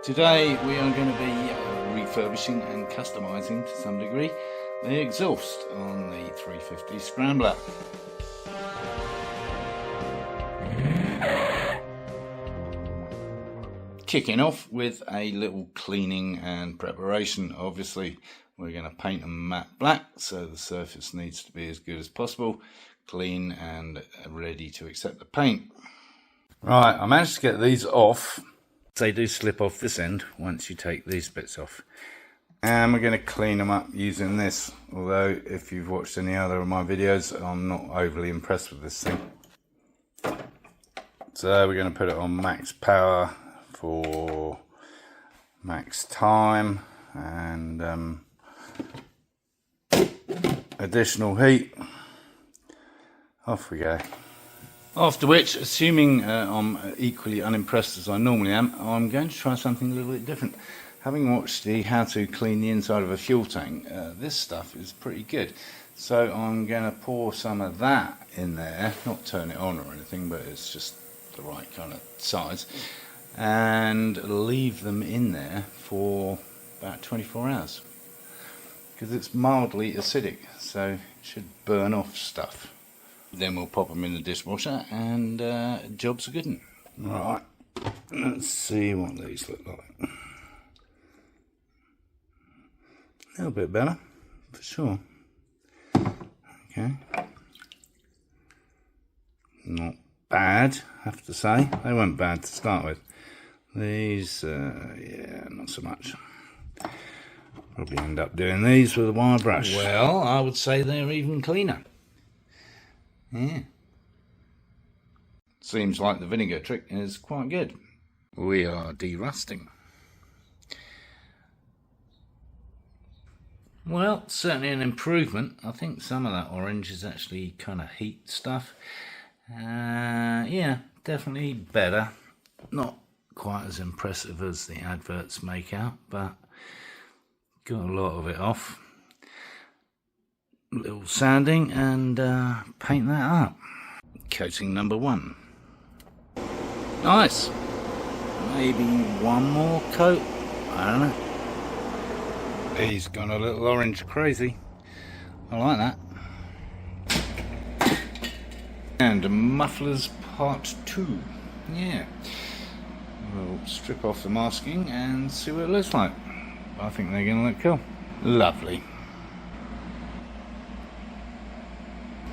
Today we are going to be refurbishing and customising to some degree the exhaust on the 350 Scrambler. Kicking off with a little cleaning and preparation. Obviously we're going to paint them matte black, so the surface needs to be as good as possible, clean and ready to accept the paint. Right, I managed to get these off. They do slip off this end once you take these bits off, and we're going to clean them up using this, although if you've watched any other of my videos I'm not overly impressed with this thing. So we're going to put it on max power for max time and additional heat. Off we go. After which, assuming I'm equally unimpressed as I normally am, I'm going to try something a little bit different. Having watched the how to clean the inside of a fuel tank, this stuff is pretty good. So I'm going to pour some of that in there, not turn it on or anything, but it's just the right kind of size, and leave them in there for about 24 hours. Because it's mildly acidic, so it should burn off stuff. Then we'll pop them in the dishwasher and job's a good one. Right, let's see what these look like. A little bit better, for sure. Okay. Not bad, I have to say. They weren't bad to start with. These, yeah, not so much. Probably end up doing these with a wire brush. Well, I would say they're even cleaner. Yeah. Seems like the vinegar trick is quite good. We are derusting. Well, certainly an improvement. I think some of that orange is actually kind of heat stuff. Yeah, definitely better. Not quite as impressive as the adverts make out, but got a lot of it off. Little sanding and paint that up. Coating number 1. Nice. Maybe one more coat. I don't know. He's gone a little orange crazy. I like that. And mufflers part 2. Yeah. We'll strip off the masking and see what it looks like. I think they're going to look cool. Lovely.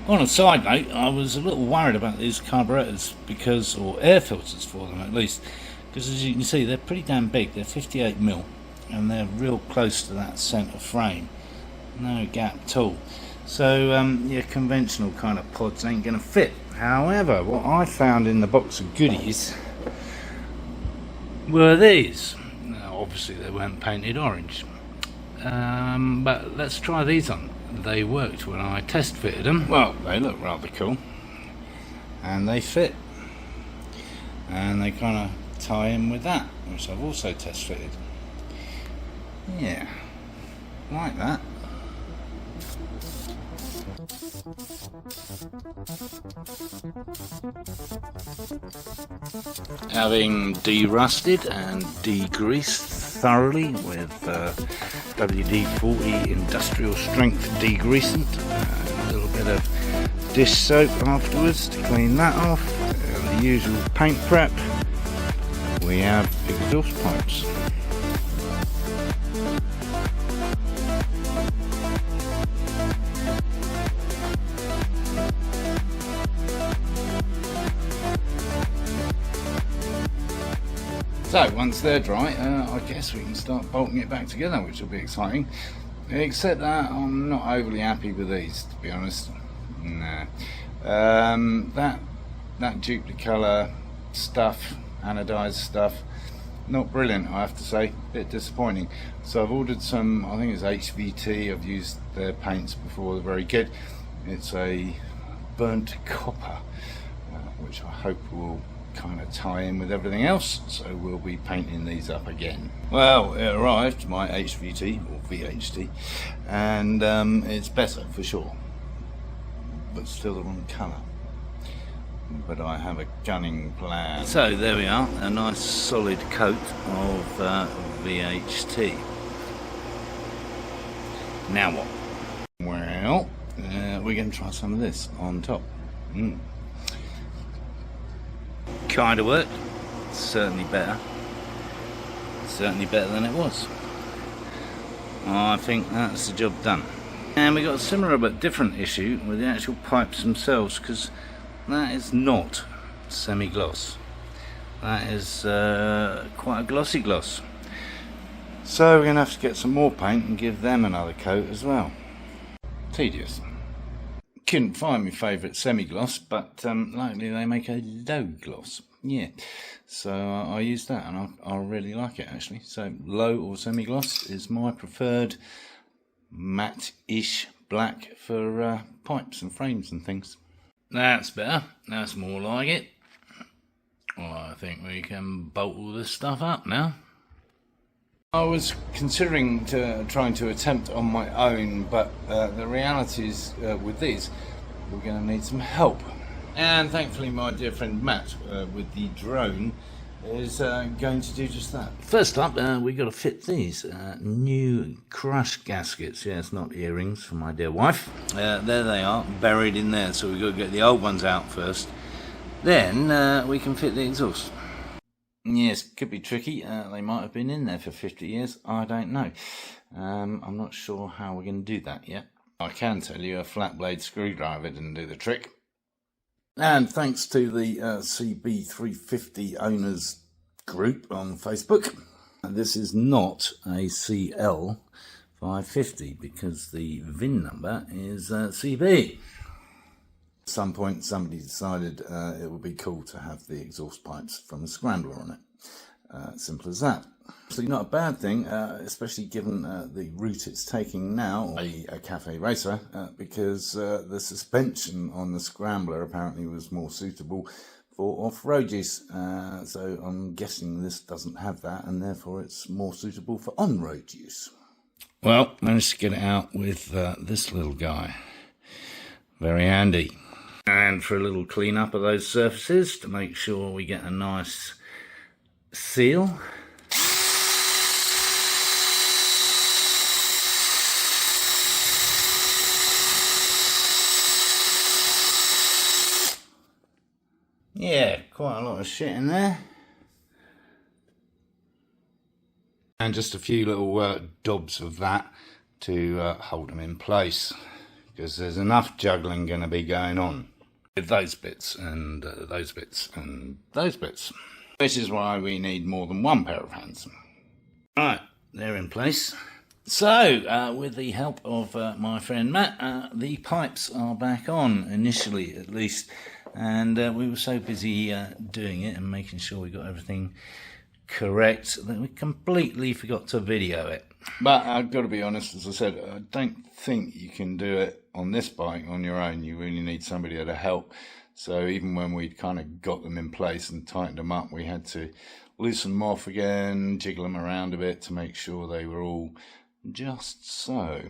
On a side note, I was a little worried about these carburetors because, or air filters for them at least, because as you can see they're pretty damn big. They're 58mm and they're real close to that centre frame. No gap at all. So your conventional kind of pods ain't going to fit. However, what I found in the box of goodies were these. Now, obviously they weren't painted orange, but let's try these on. They worked when I test fitted them. Well, they look rather cool and they fit, and they kind of tie in with that, which I've also test fitted. Yeah, like that. Having derusted and degreased thoroughly with WD-40 industrial strength degreasant, a little bit of dish soap afterwards to clean that off, and the usual paint prep, we have exhaust pipes. So once they're dry, I guess we can start bolting it back together, which will be exciting. Except that I'm not overly happy with these, to be honest. Nah. That duplicolour stuff, anodized stuff, not brilliant, I have to say. Bit disappointing. So I've ordered some, I think it's HVT. I've used their paints before, they're very good. It's a burnt copper, which I hope will kind of tie in with everything else, so we'll be painting these up again. Well, it arrived, my HVT or VHT, and it's better for sure, but still the wrong colour. but I have a gunning plan. So there we are, a nice solid coat of VHT. Now what? Well, we're going to try some of this on top. Kind of worked. Certainly better. Certainly better than it was. I think that's the job done. And we got a similar but different issue with the actual pipes themselves, because that is not semi-gloss. That is quite a glossy gloss. So we're going to have to get some more paint and give them another coat as well. Tedious. Couldn't find my favourite semi-gloss, but luckily they make a low gloss. Yeah, so I use that and I really like it actually. So low or semi-gloss is my preferred matte-ish black for pipes and frames and things. That's better. That's more like it. Well, I think we can bolt all this stuff up now. I was considering trying to attempt on my own, but the reality is with these, we're going to need some help. And thankfully my dear friend Matt with the drone is going to do just that. First up, we've got to fit these new crushed gaskets. Yes, not earrings, for my dear wife. There they are, buried in there, so we've got to get the old ones out first. Then we can fit the exhaust. Yes, could be tricky. They might have been in there for 50 years. I don't know. I'm not sure how we're going to do that yet. I can tell you a flat blade screwdriver didn't do the trick. And thanks to the CB350 owners group on Facebook, this is not a CL550 because the VIN number is CB. At some point somebody decided it would be cool to have the exhaust pipes from the Scrambler on it. Simple as that. Actually not a bad thing, especially given the route it's taking now, a Caferacer, because the suspension on the Scrambler apparently was more suitable for off-road use. So I'm guessing this doesn't have that, and therefore it's more suitable for on-road use. Well, managed to get it out with this little guy. Very handy. And for a little clean up of those surfaces to make sure we get a nice seal. Yeah, quite a lot of shit in there. And just a few little dobs of that to hold them in place, because there's enough juggling going to be going on with those bits and those bits and those bits. This is why we need more than one pair of hands. Right, they're in place. So, with the help of my friend Matt, the pipes are back on, initially at least. And we were so busy doing it and making sure we got everything correct that we completely forgot to video it. But I've got to be honest, as I said, I don't think you can do it on this bike on your own. You really need somebody to help. So even when we'd kind of got them in place and tightened them up, we had to loosen them off again, jiggle them around a bit to make sure they were all just so.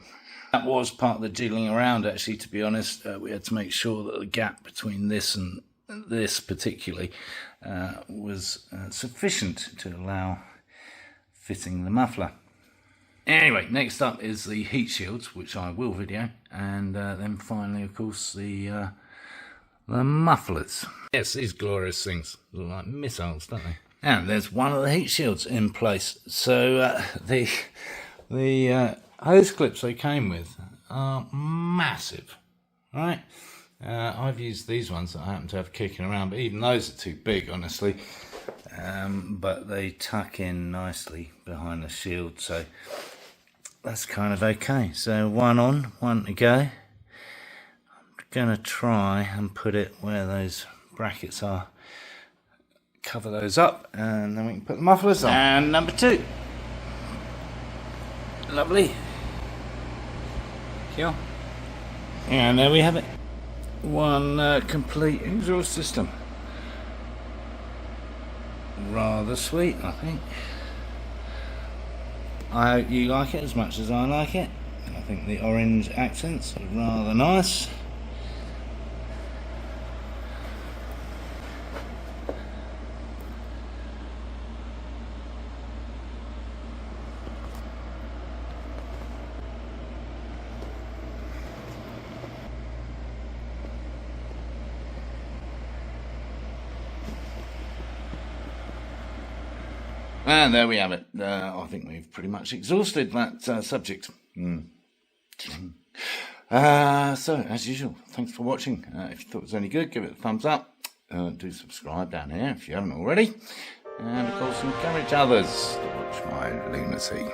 That was part of the jiggling around, actually, to be honest. We had to make sure that the gap between this and this particularly was sufficient to allow fitting the muffler. Anyway, next up is the heat shields, which I will video, and then finally, of course, the mufflers. Yes, these glorious things look like missiles, don't they? And there's one of the heat shields in place. So the hose clips they came with are massive, right? I've used these ones that I happen to have kicking around, but even those are too big, honestly. But they tuck in nicely behind the shield, so that's kind of okay. So one on, one to go. I'm going to try and put it where those brackets are. Cover those up, and then we can put the mufflers on. And number two. Lovely. Cool. And there we have it. One complete exhaust system. Rather sweet, I think. I hope you like it as much as I like it. I think the orange accents are rather nice. And there we have it. I think we've pretty much exhausted that subject. So, as usual, thanks for watching. If you thought it was any good, give it a thumbs up. Do subscribe down here if you haven't already. And, of course, encourage others to watch my lunacy.